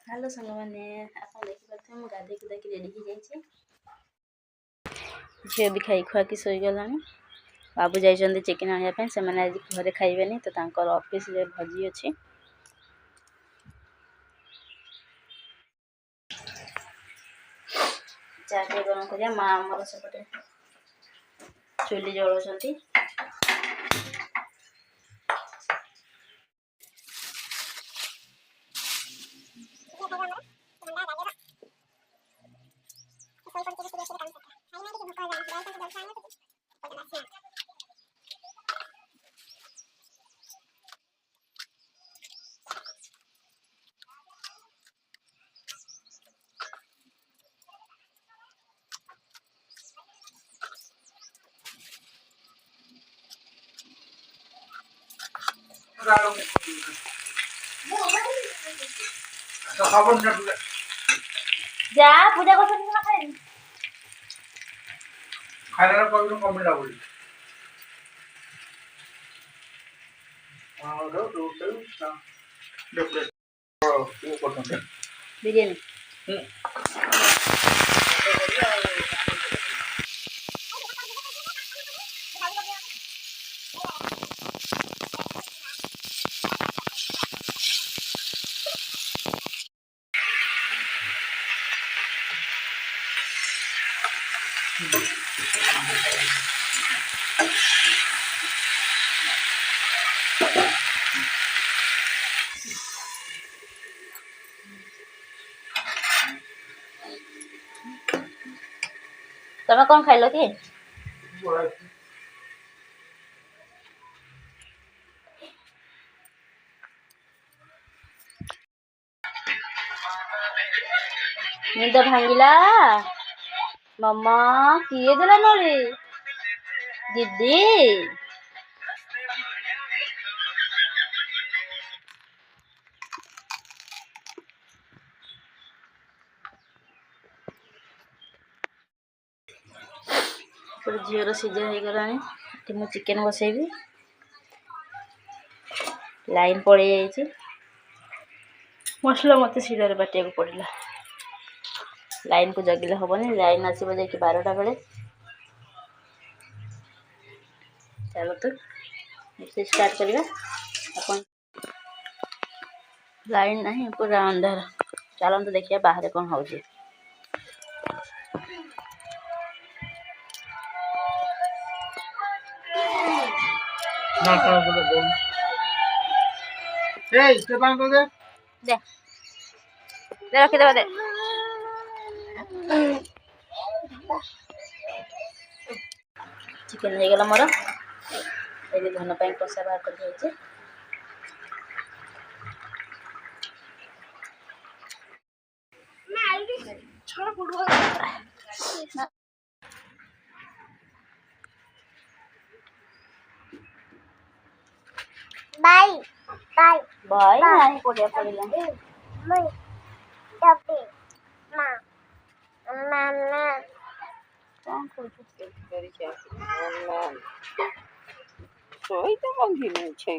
hello सांग मैंने आप देखिए मुझे गाधे गुधाक रेडी हो जाए झील भी खाई खुआ कि शोगला बाबू जाइए चिकेन आने से मैंने आज घरे खाइबेनी तो ऑफिस रे भोजी अच्छी चाटे गरम करिया माँ आमर सेपटे चुली जलाउछंती जा पूजा कर खाना पर कम बोली बिरयानी तमे कौन खाइल कि निद भांगिला मम्मा किए देला नड़ी दीदी झीर सीझा हो गला मुझे चिकेन बसैबी लाइन पड़े जाइए मसला मत शिल बाटिया पड़ा लाइन को जगिले हेनी लाइन आसो जा 12टा बेले चलो तो स्टार्ट करवा अपन लाइन नहीं पूरा अंधार चलते देखिए बाहर कौन हो दे रखीदे दे चिकेन हो गला मोर ये धन पाई कषा बाहर कर बाय बाय बाय नहीं पड़िया पड़िला मैं डब्बे मां मामा कौन कुछ करी ऑनलाइन सोई तो मंगी नहीं छै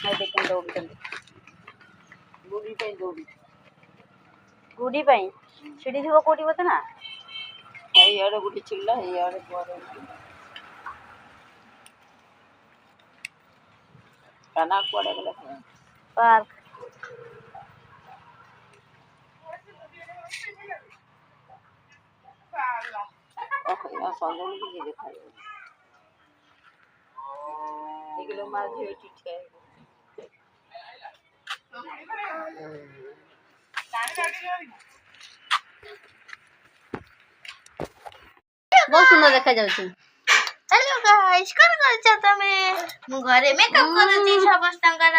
मैं देखें दौड़ बुढ़ी पे दौड़ी गुडी पाई छिड़ी थी कोटी बता ना है यार बुढ़ी चिल्ला है यार द्वारा खाना पड़े गला पार्क यहाँ संजोल की दिखाई निकलो मार दियो ठीक है बहुत सुंदर देखा जाउछि हेलो गाइस कौन करछ तमे मु घरे मेकअप करछि समस्तंकर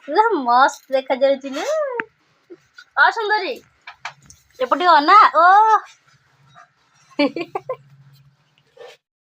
पूरा मस्त देखा जाउछि ने आ सुंदरी एपटी अना ओ